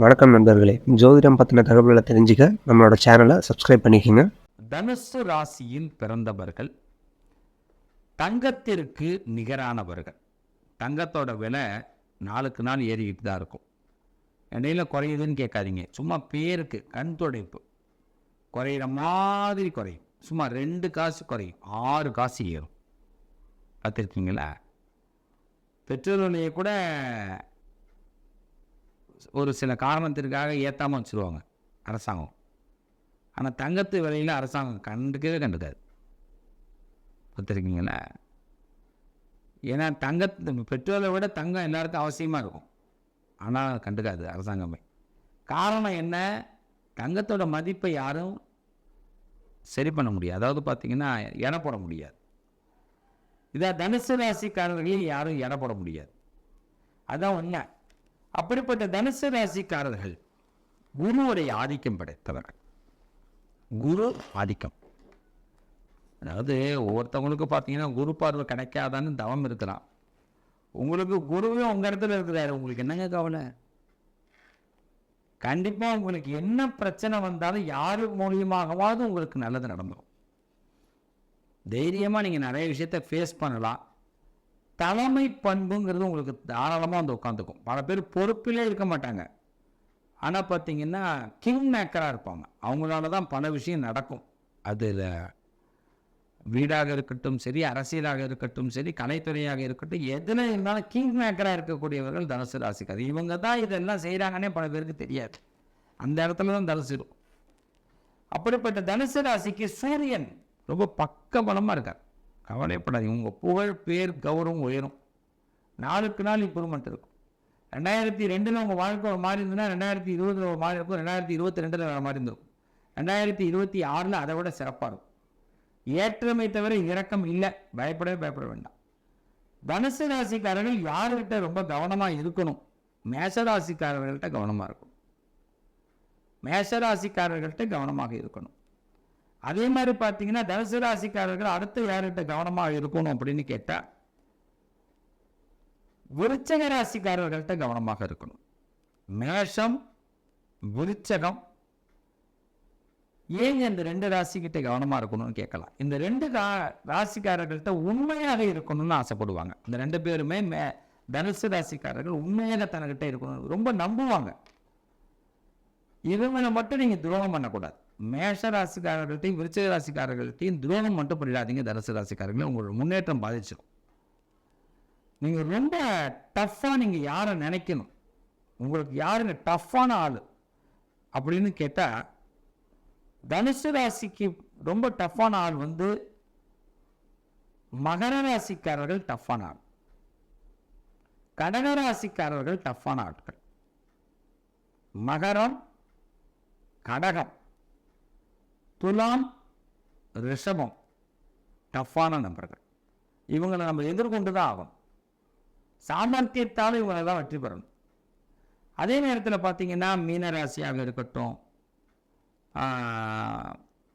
வணக்கம் நண்பர்களே. ஜோதிடம் பத்தின தகவல்கள தெரிஞ்சுக்க நம்மளோட சேனல சப்ஸ்கிரைப் பண்ணிக்கங்க. தனுசு ராசியில் பிறந்தவர்கள் தங்கத்திற்கு நிகரானவர்கள். தங்கத்தோட விலை நாளுக்கு நாள் ஏறிக்கிட்டு தான் இருக்கும். இடையில குறையுதுன்னு கேட்காதீங்க. சும்மா பேருக்கு கண் துடைப்பு குறையிற மாதிரி குறையும். சும்மா 2 காசு குறையும், 6 காசு ஏறும். பார்த்துருக்கீங்களா? பெட்ரோல் விலையை கூட ஒரு சில காரணத்திற்காக ஏற்றாமல் வச்சுருவாங்க அரசாங்கம். ஆனால் தங்கத்து விலையில் அரசாங்கம் கண்டுக்காது. பார்த்துருக்கீங்களா? ஏன்னா பெட்ரோலை விட தங்கம் எல்லாருக்கும் அவசியமாக இருக்கும். ஆனால் கண்டுக்காது அரசாங்கமே. காரணம் என்ன? தங்கத்தோட மதிப்பை யாரும் சரி பண்ண முடியாது. அதாவது பார்த்தீங்கன்னா எடை போட முடியாது. இதை தனுசு ராசிக்காரர்களையும் யாரும் எடை போட முடியாது. அதான் உண்மை. அப்படிப்பட்ட தனுசு ராசிக்காரர்கள் குருவுடைய ஆதிக்கம் படைத்தவர்கள். குரு ஆதிக்கம், அதாவது ஒவ்வொருத்தவங்களுக்கு பார்த்தீங்கன்னா குரு பார்வை கிடைக்காதான்னு தவம் இருக்கலாம். உங்களுக்கு குருவே உங்கள் இடத்துல இருக்கிறாரு, உங்களுக்கு என்னங்க கவலை? கண்டிப்பாக உங்களுக்கு என்ன பிரச்சனை வந்தாலும் யார் மூலியமாகவாவது உங்களுக்கு நல்லது நடந்துடும். தைரியமாக நீங்கள் நிறைய விஷயத்த ஃபேஸ் பண்ணலாம். தலைமை பண்புங்கிறது உங்களுக்கு தாராளமாக வந்து உட்காந்துக்கும். பல பேர் பொறுப்பிலே இருக்க மாட்டாங்க. ஆனால் பார்த்தீங்கன்னா கிங் மேக்கராக இருப்பாங்க. அவங்களால தான் பல விஷயம் நடக்கும். அதில் வீடாக இருக்கட்டும் சரி, அரசியலாக இருக்கட்டும் சரி, கலைத்துறையாக இருக்கட்டும், எதில் இருந்தாலும் கிங் மேக்கராக இருக்கக்கூடியவர்கள் தனுசு ராசிக்கார். இவங்க தான் இதெல்லாம் செய்கிறாங்கன்னே பல பேருக்கு தெரியாது. அந்த இடத்துல தான் தனுசு. அப்படிப்பட்ட தனுசு ராசிக்கு சூரியன் ரொம்ப பக்கபலமாக இருக்கார். கவலைப்படாது. உங்கள் புகழ், பேர், கௌரவம் உயரும். நாளுக்கு நாள் இம்ப்ரூவ்மெண்ட் இருக்கும். 2002 உங்கள் வாழ்க்கை ஒரு மாதிரி இருந்ததுன்னா 2020 ஒரு மாதிரி இருக்கும். 2022 வேறு மாதிரி இருந்திருக்கும். 2026 அதை விட சிறப்பாக இருக்கும். ஏற்றமை தவிர இறக்கம் இல்லை. பயப்பட வேண்டாம். தனுசு ராசிக்காரர்கள் யார்கிட்ட ரொம்ப கவனமாக இருக்கணும்? மேஷராசிக்காரர்கள்ட்ட கவனமாக இருக்கணும். மேஷராசிக்காரர்கள்ட்ட கவனமாக இருக்கணும். அதே மாதிரி பார்த்தீங்கன்னா தனுசு ராசிக்காரர்கள் அடுத்து யார்கிட்ட கவனமாக இருக்கணும் அப்படின்னு கேட்டால் விருச்சக ராசிக்காரர்கள்ட்ட கவனமாக இருக்கணும். மேஷம், விருச்சகம், ஏங்க இந்த 2 ராசிக்கிட்ட கவனமாக இருக்கணும்னு கேட்கலாம். இந்த 2 ராசிக்காரர்கள்ட்ட உண்மையாக இருக்கணும்னு ஆசைப்படுவாங்க. இந்த 2 பேருமே தனுசு ராசிக்காரர்கள் உண்மையாக தனக்கிட்ட இருக்கணும், ரொம்ப நம்புவாங்க. இவங்களை மட்டும் நீங்கள் துரோகம் பண்ணக்கூடாது. மேஷ ராசிக்காரர்கள்ட்டையும் விருச்சிக ராசிக்காரர்கள்ட்டையும் துரோகம் மட்டும் பண்ணிடாதீங்க. தனுசு ராசிக்காரர்களே உங்களோட முன்னேற்றம் பாதிச்சிடும். நீங்கள் ரொம்ப டஃப்பாக நீங்கள் யாரை நினைக்கணும்? உங்களுக்கு யாருங்க டஃப்பான ஆள் அப்படின்னு கேட்டால் தனுசு ராசிக்கு ரொம்ப டஃப்பான ஆள் வந்து மகர ராசிக்காரர்கள் டஃப்பான ஆள், கடக ராசிக்காரர்கள் டஃப்பான ஆட்கள். மகரம், கடகம், துலாம், ரிஷபம் டஃப்பான நபர்கள். இவங்களை நம்ம எதிர்கொண்டு தான் ஆகும். சாமர்த்தியத்தால் இவங்களை தான் வெற்றி பெறணும். அதே நேரத்தில் பார்த்தீங்கன்னா மீனராசியாக இருக்கட்டும்,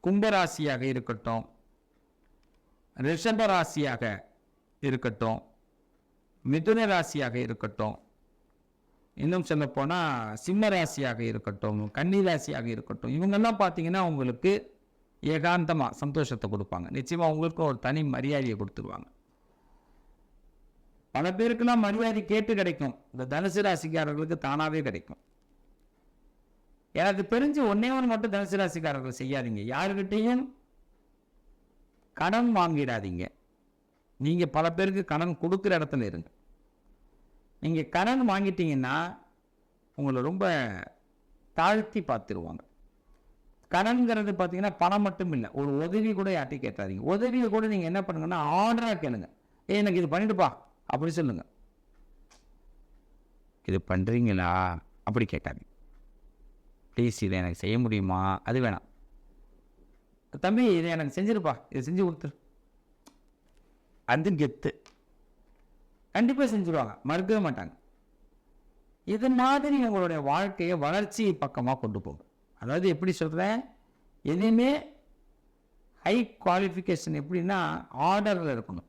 கும்பராசியாக இருக்கட்டும், ரிஷபராசியாக இருக்கட்டும், மிதுன ராசியாக இருக்கட்டும், இன்னும் சொல்ல போனால் சிம்ம ராசியாக இருக்கட்டும், கன்னி ராசியாக இருக்கட்டும், இவங்கெல்லாம் பார்த்தீங்கன்னா உங்களுக்கு ஏகாந்தமாக சந்தோஷத்தை கொடுப்பாங்க. நிச்சயமாக உங்களுக்கு ஒரு தனி மரியாதையை கொடுத்துருவாங்க. பல பேருக்குலாம் மரியாதை கேட்டு கிடைக்கும். இந்த தனுசு ராசிக்காரர்களுக்கு தானாகவே கிடைக்கும். எனக்கு தெரிஞ்சு ஒன்னே ஒன்று மட்டும் தனுசு ராசிக்காரர்கள் செய்யாதீங்க. யாருக்கிட்டையும் கடன் வாங்கிடாதீங்க. நீங்கள் பல பேருக்கு கடன் கொடுக்குற இடத்துல இருங்க. நீங்கள் கடன் வாங்கிட்டீங்கன்னா உங்களை ரொம்ப தாழ்த்தி பார்த்துருவாங்க. கடன்கிறது பார்த்தீங்கன்னா பணம் மட்டும் இல்லை, ஒரு உதவி கூட யார்ட்டையும் கேட்டாதீங்க. உதவியை கூட நீங்கள் என்ன பண்ணுங்கன்னா ஆர்டராக கேளுங்க. எனக்கு இது பண்ணிட்டுப்பா அப்படி சொல்லுங்க. இது பண்ணுறீங்களா அப்படி கேட்காதீங்க. ப்ளீஸ் இதை எனக்கு செய்ய முடியுமா? அது வேணாம். தம்பி இதை எனக்கு செஞ்சிருப்பா, இதை செஞ்சு கொடுத்துரு, அது கெத்து. கண்டிப்பாக செஞ்சுருவாங்க, மறுக்கவே மாட்டாங்க. இது மாதிரி உங்களுடைய வாழ்க்கையை வளர்ச்சி பக்கமாக கொண்டு போகும். அதாவது எப்படி சொல்கிறேன், எதுவுமே ஹை குவாலிஃபிகேஷன் எப்படின்னா ஆர்டரில் இருக்கணும்.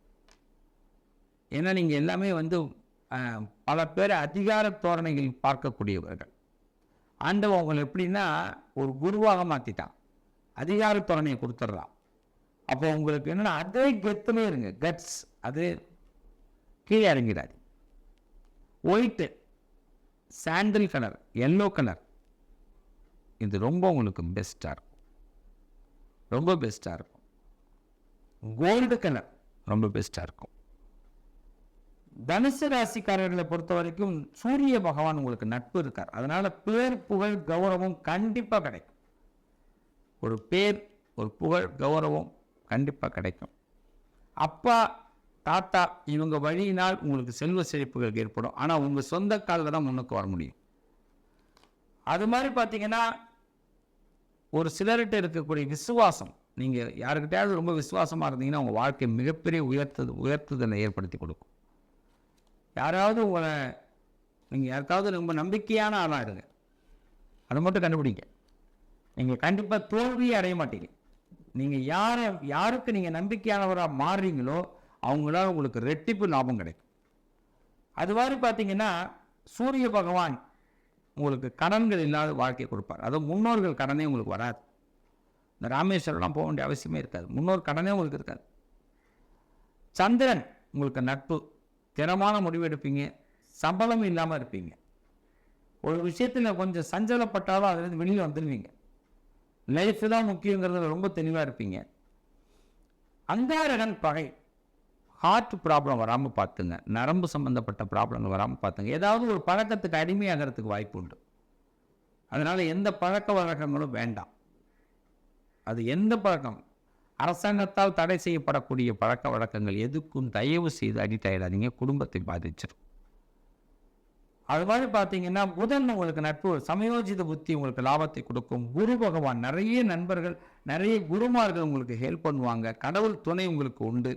ஏன்னா நீங்கள் எல்லாமே வந்து பல பேர் அதிகார தோரணைகள் பார்க்கக்கூடியவர்கள். ஆண்டவன் உங்களை எப்படின்னா ஒரு குருவாக மாற்றிட்டான், அதிகார திறமையை கொடுத்துட்றான். அப்போ உங்களுக்கு என்னென்னா அதே கெத்துமே இருங்க, கட்ஸ் அது கீழே இறங்கிடாது. White, sandal colour, yellow colour, இது ரொம்ப உங்களுக்கு பெஸ்ட்டாக இருக்கும், ரொம்ப பெஸ்ட்டாக இருக்கும். கோல்டு கலர் ரொம்ப பெஸ்ட்டாக இருக்கும். தனுசு ராசிக்காரர்களை பொறுத்த வரைக்கும் சூரிய பகவான் உங்களுக்கு நட்பு இருக்கார். அதனால பேர் புகழ் கௌரவம் கண்டிப்பாக கிடைக்கும். ஒரு பேர், ஒரு புகழ், கௌரவம் கண்டிப்பாக கிடைக்கும். அப்பா, தாத்தா இவங்க வழியினால் உங்களுக்கு செல்வ செழிப்புகள் ஏற்படும். ஆனால் உங்கள் சொந்த காலில் தான் முன்னுக்கு வர முடியும். அது மாதிரி பார்த்தீங்கன்னா ஒரு சிலர்கிட்ட இருக்கக்கூடிய விசுவாசம், நீங்கள் யாருக்கிட்டையாவது ரொம்ப விசுவாசமாக இருந்தீங்கன்னா உங்கள் வாழ்க்கை மிகப்பெரிய உயர்த்துதலை ஏற்படுத்தி கொடுக்கும். யாராவது உங்களை, நீங்கள் யாருக்காவது ரொம்ப நம்பிக்கையான ஆளாக இருங்க, அதை மட்டும் கண்டுபிடிங்க. நீங்கள் கண்டிப்பாக தோல்வியே அடைய மாட்டீங்க. நீங்கள் யாருக்கு நீங்கள் நம்பிக்கையானவராக மாறுறீங்களோ அவங்களால உங்களுக்கு ரெட்டிப்பு லாபம் கிடைக்கும். அது மாதிரி பார்த்தீங்கன்னா சூரிய பகவான் உங்களுக்கு கடன்கள் இல்லாத வாழ்க்கையை கொடுப்பார். அதுவும் முன்னோர்கள் கடனே உங்களுக்கு வராது. இந்த ராமேஸ்வரம்லாம் போக வேண்டிய அவசியமே இருக்காது, முன்னோர் கடனே உங்களுக்கு இருக்காது. சந்திரன் உங்களுக்கு நட்பு, திறமான முடிவு எடுப்பீங்க, சம்பளம் இல்லாமல் இருப்பீங்க. ஒரு விஷயத்தில் கொஞ்சம் சஞ்சலப்பட்டாலும் அதுலேருந்து வெளியில் வந்துடுவீங்க. லைஃப் தான் முக்கியங்கிறதுல ரொம்ப தெளிவாக இருப்பீங்க. அங்காரகன் பகை, ஹார்ட் ப்ராப்ளம் வராமல் பார்த்துங்க, நரம்பு சம்மந்தப்பட்ட ப்ராப்ளங்கள் வராமல் பார்த்துங்க. ஏதாவது ஒரு பழக்கத்துக்கு அடிமையாகிறதுக்கு வாய்ப்பு உண்டு. அதனால் எந்த பழக்க வழக்கங்களும் வேண்டாம். அது எந்த பழக்கம், அரசாங்கத்தால் தடை செய்யப்படக்கூடிய பழக்க வழக்கங்கள் எதுக்கும் தயவு செய்து அடிக்ட் ஆகிடாதீங்க, குடும்பத்தை பாதிச்சிடும். அது மாதிரி பார்த்தீங்கன்னா புதன் உங்களுக்கு நட்பு, சமயோஜித புத்தி உங்களுக்கு லாபத்தை கொடுக்கும். குரு பகவான், நிறைய நண்பர்கள், நிறைய குருமார்கள் உங்களுக்கு ஹெல்ப் பண்ணுவாங்க. கடவுள் துணை உங்களுக்கு உண்டு.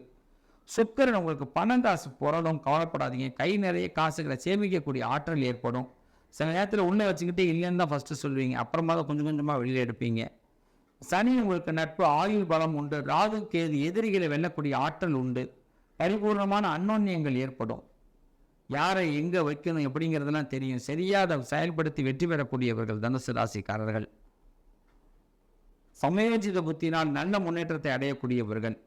சுக்கிரன் உங்களுக்கு பணம் காசு புரளும், கவலைப்படாதீங்க. கை நிறைய காசுகளை சேமிக்கக்கூடிய ஆற்றல் ஏற்படும். சில நேரத்தில் உள்ளே வச்சுக்கிட்டே இல்லைன்னு தான் ஃபஸ்ட்டு சொல்லுவீங்க, அப்புறமா தான் கொஞ்சம் கொஞ்சமாக வெளியில் எடுப்பீங்க. சனி உங்களுக்கு நட்பு, ஆயுள் பலம் உண்டு. ராகு கேது எதிரிகளை வெல்லக்கூடிய ஆற்றல் உண்டு. பரிபூர்ணமான அன்னோன்யங்கள் ஏற்படும். யாரை எங்கே வைக்கணும் எப்படிங்கிறதுலாம் தெரியும். சரியாக செயல்படுத்தி வெற்றி பெறக்கூடியவர்கள் தனுசு ராசிக்காரர்கள். சமயோஜித புத்தினால் நல்ல முன்னேற்றத்தை அடையக்கூடியவர்கள்,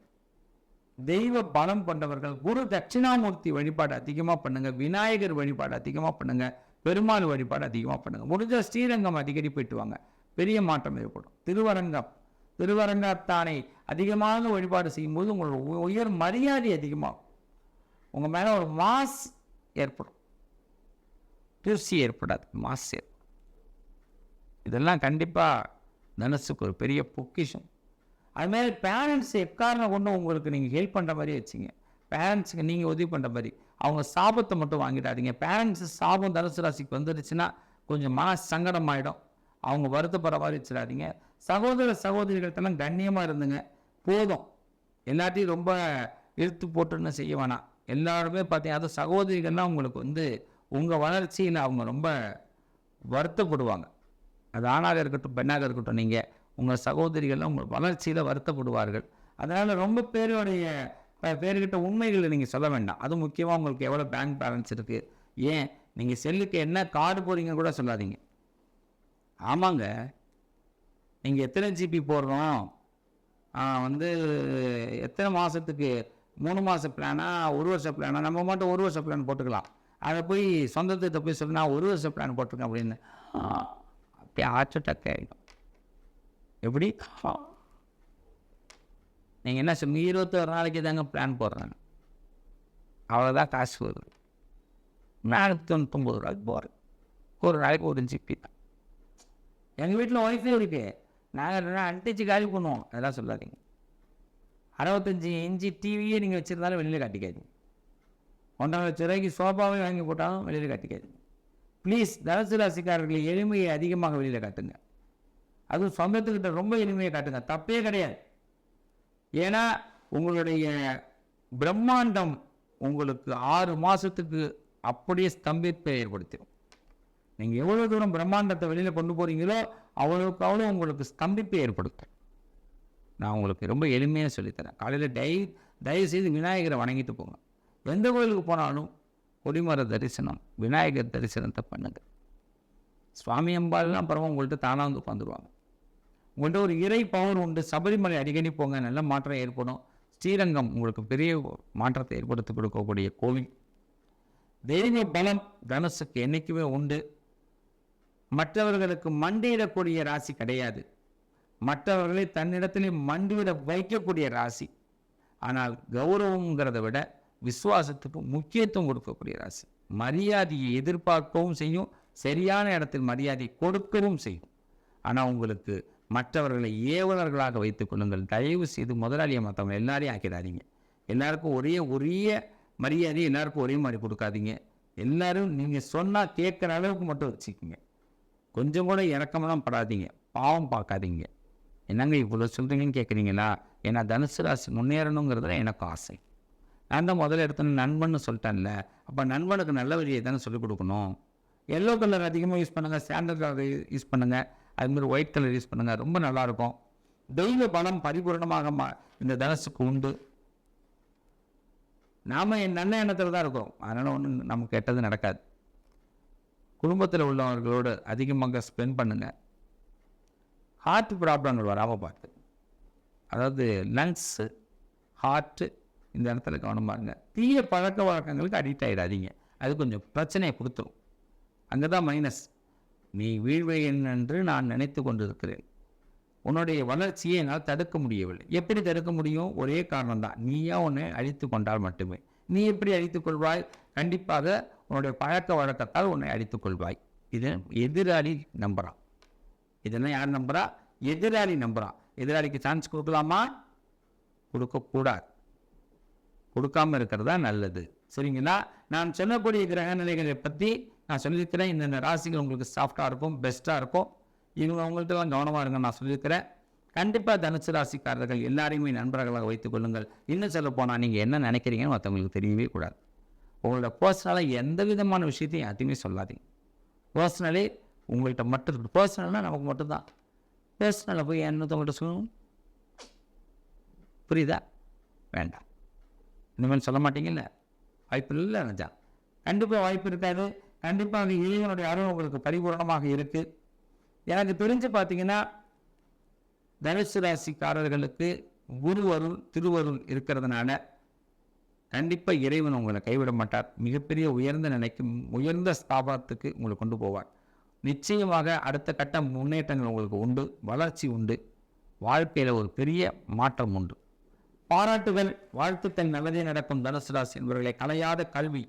தெய்வ பலம் கொண்டவர்கள். குரு தட்சிணாமூர்த்தி வழிபாடு அதிகமாக பண்ணுங்க, விநாயகர் வழிபாடு அதிகமாக பண்ணுங்க, பெருமாள் வழிபாடு அதிகமாக பண்ணுங்க. முடிஞ்ச ஸ்ரீரங்கம் அடிக்கடி போயிட்டு வாங்க, பெரிய மாற்றம் ஏற்படும். திருவரங்கத்தானை அதிகமாக வழிபாடு செய்யும்போது உங்களோட உயர் மரியாதை அதிகமாகும். உங்கள் மேலே ஒரு மாஸ் ஏற்படும், திருச்சி ஏற்படாது, மாஸ் ஏற்படும். இதெல்லாம் கண்டிப்பாக தனுசுக்கு ஒரு பெரிய பொக்கிஷம். அதுமாதிரி பேரண்ட்ஸ் எக்காரணம் கொண்டு உங்களுக்கு நீங்கள் ஹெல்ப் பண்ணுற மாதிரி வச்சுங்க. பேரண்ட்ஸுக்கு நீங்கள் உதவி பண்ணுற மாதிரி, அவங்க சாபத்தை மட்டும் வாங்கிடாதீங்க. பேரண்ட்ஸு சாபம் தனுசு ராசிக்கு வந்துடுச்சுன்னா கொஞ்சம் மன சங்கடம் ஆகிடும், அவங்க வருத்தப்படுற மாதிரி வச்சிடாதீங்க. சகோதர சகோதரிகள்கிட்டலாம் கண்ணியமாக இருந்துங்க, போதும். எல்லாத்தையும் ரொம்ப இழுத்து போட்டுன்னு செய்ய வேணாம். எல்லாருமே பார்த்தீங்கன்னா அது சகோதரிகள்லாம் உங்களுக்கு உங்கள் வளர்ச்சியில் அவங்க ரொம்ப வருத்தப்படுவாங்க. அது ஆணாக இருக்கட்டும் பெண்ணாக இருக்கட்டும், நீங்கள் உங்கள் சகோதரிகள்லாம் உங்கள் வளர்ச்சியில் வருத்தப்படுவார்கள். அதனால் ரொம்ப பேர்கிட்ட உண்மைகளை நீங்கள் சொல்ல வேண்டாம். அது முக்கியமாக உங்களுக்கு எவ்வளோ பேங்க் பேலன்ஸ் இருக்குது, ஏன் நீங்கள் செல்லுக்கு என்ன கார்டு போகிறீங்கன்னு கூட சொல்லாதீங்க. ஆமாங்க, நீங்கள் எத்தனை ஜிபி போடுறோம், எத்தனை மாதத்துக்கு, 3 மாத பிளானா 1 வருஷ பிளானா, நம்ம மட்டும் 1 வருஷ பிளான் போட்டுக்கலாம். அதை போய் சொந்தத்திட்ட போய் சொன்னால் 1 வருஷ பிளான் போட்டிருக்கேன் அப்படின்னு அப்படியே ஹார்ட் அட்டாக் ஆகிடும். எப்படி நீங்கள் என்ன சொல்லுங்க, 21 நாளைக்கு தாங்க பிளான் போடுறாங்க, அவ்வளோதான் காசு வருது. 499 ரூபாய்க்கு போகிறேன், ஒரு நாளைக்கு 1 ஜிபி தான். எங்கள் வீட்டில் ஒய்ஃபை இருக்கு, நாங்கள் அன்டிச்சு காலி பண்ணுவோம். அதெல்லாம் சொல்லாதீங்க. 65 இன்ச்சு டிவியே நீங்கள் வச்சுருந்தாலும் வெளியில் காட்டிக்காதீங்க. 1.5 லட்ச ரூபாய்க்கு சோஃபாவே வாங்கி போட்டாலும் வெளியில் காட்டிக்காதீங்க. ப்ளீஸ், தனுசு ராசிக்காரர்களை எளிமையை அதிகமாக வெளியில் காட்டுங்க. அதுவும் சொந்தத்துக்கிட்ட ரொம்ப எளிமையை காட்டுங்க, தப்பே கிடையாது. ஏன்னா உங்களுடைய பிரம்மாண்டம் உங்களுக்கு 6 மாதத்துக்கு அப்படியே ஸ்தம்பிப்பை ஏற்படுத்திடும். நீங்கள் எவ்வளோ தூரம் பிரம்மாண்டத்தை வெளியில் கொண்டு போகிறீங்களோ அவ்வளோக்கு அவ்வளோ உங்களுக்கு ஸ்தம்பிப்பை ஏற்படுத்தும். நான் உங்களுக்கு ரொம்ப எளிமையாக சொல்லித்தரேன். காலையில் தயவு செய்து விநாயகரை வணங்கிட்டு போங்க. எந்த கோயிலுக்கு போனாலும் கொடிமர தரிசனம், விநாயகர் தரிசனத்தை பண்ணுங்கள். சுவாமி அம்பாள்லாம் அப்புறமா உங்கள்கிட்ட தானாக வந்து உட்காந்துருவாங்க. உங்கள்கிட்ட ஒரு இறை பவர் உண்டு. சபரிமலை அடிக்கடி போங்க, நல்ல மாற்றம் ஏற்படும். ஸ்ரீரங்கம் உங்களுக்கு பெரிய மாற்றத்தை ஏற்படுத்தி கொடுக்கக்கூடிய கோவில். தெய்வ பலம் தனுசுக்கு என்றைக்குமே உண்டு. மற்றவர்களுக்கு மண்டியிடக்கூடிய ராசி கிடையாது. மற்றவர்களை தன்னிடத்திலே மண்டிவிட வைக்கக்கூடிய ராசி. ஆனால் கௌரவங்கிறத விட விசுவாசத்துக்கு முக்கியத்துவம் கொடுக்கக்கூடிய ராசி. மரியாதையை எதிர்பார்க்கவும் செய்யும், சரியான இடத்தில் மரியாதை கொடுக்கவும் செய்யும். ஆனால் உங்களுக்கு மற்றவர்களை ஏவலர்களாக வைத்துக் கொள்ளுங்கள். தயவு செய்து முதலாளியை மற்றவங்க எல்லாரையும் ஆக்கிடாதீங்க. எல்லாருக்கும் ஒரே மரியாதை எல்லாருக்கும் ஒரே மாதிரி கொடுக்காதீங்க. எல்லாரும் நீங்கள் சொன்னால் கேட்குற அளவுக்கு மட்டும் வச்சுக்கோங்க. கொஞ்சம் கூட இறக்கமெல்லாம் படாதீங்க, பாவம் பார்க்காதீங்க. என்னங்க இவ்வளோ சொல்கிறீங்கன்னு கேட்குறீங்களா? ஏன்னா தனுசு ராசி முன்னேறணுங்கிறதுல எனக்கு ஆசை. நான் தான் முதல்ல எடுத்தேன்னு நண்பன்னு சொல்லிட்டேன்ல, அப்போ நண்பனுக்கு நல்ல வழியை தானே சொல்லிக் கொடுக்கணும். எல்லோ கலர் அதிகமாக யூஸ் பண்ணுங்கள், சாண்டல் கலர் யூஸ் பண்ணுங்கள், அதுமாதிரி ஒயிட் கலர் யூஸ் பண்ணுங்கள், ரொம்ப நல்லாயிருக்கும். தெய்வ பலம் பரிபூர்ணமாக இந்த தனுசுக்கு உண்டு. நாம் நல்ல எண்ணத்தில் தான் இருக்கிறோம், அதனால் ஒன்றும் நமக்கு கெட்டது நடக்காது. குடும்பத்தில் உள்ளவர்களோடு அதிகமாக ஸ்பெண்ட் பண்ணுங்கள். ஹார்ட் ப்ராப்ளங்கள் வராமல் பார்த்து, அதாவது லங்ஸு, ஹார்ட்டு, இந்த இடத்துல கவனமாக இருங்க. தீய பழக்க வழக்கங்களுக்கு அடிக்ட் ஆகிடாதீங்க, அது கொஞ்சம் பிரச்சனையை கொடுத்துரும். அங்கே தான் மைனஸ். நீ வீழ்வேன் என்று நான் நினைத்து கொண்டிருக்கிறேன். உன்னுடைய வளர்ச்சியை என்னால் தடுக்க முடியவில்லை. எப்படி தடுக்க முடியும்? ஒரே காரணம் தான், நீயா உன்னை அழித்து கொண்டால் மட்டுமே. நீ எப்படி அழித்துக் கொள்வாய்? கண்டிப்பாக உன்னுடைய பழக்க வழக்கத்தால் உன்னை அழித்துக் கொள்வாய். இது எதிராளி நம்புகிறான். இதெல்லாம் யார் நம்புகிறா? எதிராளி நம்புகிறான். எதிராளிக்கு சான்ஸ் கொடுக்கலாமா? கொடுக்கக்கூடாது. கொடுக்காமல் இருக்கிறதா நல்லது. சரிங்களா? நான் சொல்லக்கூடிய கிரக நிலைகளை பற்றி நான் சொல்லியிருக்கிறேன். இந்த ராசிகள் உங்களுக்கு சாஃப்டாக இருக்கும், பெஸ்ட்டாக இருக்கும். இவங்க அவங்கள்ட்டலாம் கவனமாக இருங்க நான் சொல்லியிருக்கிறேன். கண்டிப்பாக தனுசு ராசிக்காரர்கள் எல்லாரையுமே நண்பர்களாக வைத்துக் கொள்ளுங்கள். இன்னும் சொல்ல போனால் நீங்கள் என்ன நினைக்கிறீங்கன்னு மற்றவங்களுக்கு தெரியவே கூடாது. உங்களோட பர்சனலாக எந்த விதமான விஷயத்தையும் யாத்தையுமே சொல்லாதீங்க. பர்சனலே உங்கள்கிட்ட மட்டும் இருக்குது. பர்சனல்னால் நமக்கு மட்டும்தான். பர்சனலை போய் என்னத்தவங்கள்ட்ட சொல்லணும்? புரியுதா? வேண்டாம். இனிமேல் சொல்ல மாட்டீங்கல்ல? வாய்ப்பு இல்லை நினச்சா கண்டிப்பாக வாய்ப்பு இருக்காது. கண்டிப்பாக இறைவனுடைய அருள் உங்களுக்கு பரிபூர்ணமாக இருக்குது. எனக்கு தெரிஞ்சு பார்த்தீங்கன்னா தனுசு ராசிக்காரர்களுக்கு குருவருள் திருவருள் இருக்கிறதுனால கண்டிப்பாக இறைவன் உங்களை கைவிட மாட்டார். மிகப்பெரிய உயர்ந்த நிலைக்கும் உயர்ந்த ஸ்தாபனத்துக்கு உங்களை கொண்டு போவார். நிச்சயமாக அடுத்த கட்ட முன்னேற்றங்கள் உங்களுக்கு உண்டு, வளர்ச்சி உண்டு, வாழ்க்கையில் ஒரு பெரிய மாற்றம் உண்டு. பாராட்டுகள், வாழ்த்துக்கள், நல்லதே நடக்கும். தனுசு ராசி என்பவர்களை கலையாத கல்வி,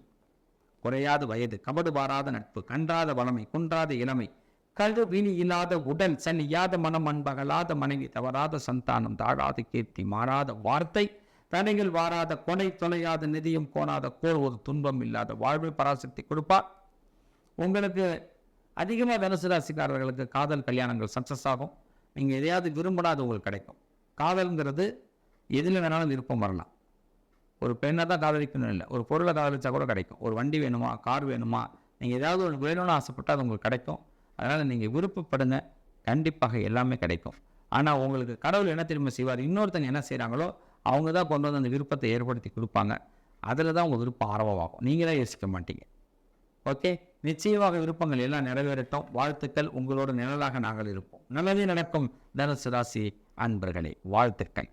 குறையாத வயது, கபடு பாராத நட்பு, கன்றாத வளமை, குன்றாத இளமை, கல்வி வீணி இல்லாத உடல், சனியாத மனம், அன்பகலாத மனைவி, தவறாத சந்தானம், தாழாத கீர்த்தி, மாறாத வார்த்தை, தடைகள் வாராத கொடை, தொலையாத நிதியம், கோணாத கோர், ஒரு துன்பம் இல்லாத வாழ்வை பராசக்தி கொடுப்பார். உங்களுக்கு அதிகமாக தனுசு ராசிக்காரர்களுக்கு காதல் கல்யாணங்கள் சக்ஸஸ் ஆகும். நீங்கள் எதையாவது விரும்பினாது உங்களுக்கு கிடைக்கும். காதல்ங்கிறது எதில் வேணாலும் விருப்பம் வரலாம். ஒரு பெண்ணை தான் காதலிக்கணும் இல்லை, ஒரு பொருளை காதலிச்சா கூட கிடைக்கும். ஒரு வண்டி வேணுமா, கார் வேணுமா, நீங்கள் ஏதாவது ஒரு வேணும்னு ஆசைப்பட்டால் அது உங்களுக்கு கிடைக்கும். அதனால் நீங்கள் விருப்பப்படுங்க, கண்டிப்பாக எல்லாமே கிடைக்கும். ஆனால் உங்களுக்கு கடவுள் என்ன திரும்ப செய்வார்? இன்னொருத்தங்க என்ன செய்கிறாங்களோ அவங்க தான் கொண்டு வந்து அந்த விருப்பத்தை ஏற்படுத்தி கொடுப்பாங்க. அதில் தான் உங்கள் விருப்பம் ஆரம்பமாகும். நீங்களே யோசிக்க மாட்டீங்க. ஓகே, நிச்சயமாக விருப்பங்கள் எல்லாம் நிறைவேறட்டும். வாழ்த்துக்கள். உங்களோட நிழலாக நாங்கள் இருப்போம். நல்லதே நடக்கும் தனுசு ராசி அன்பர்களே, வாழ்த்துக்கள்.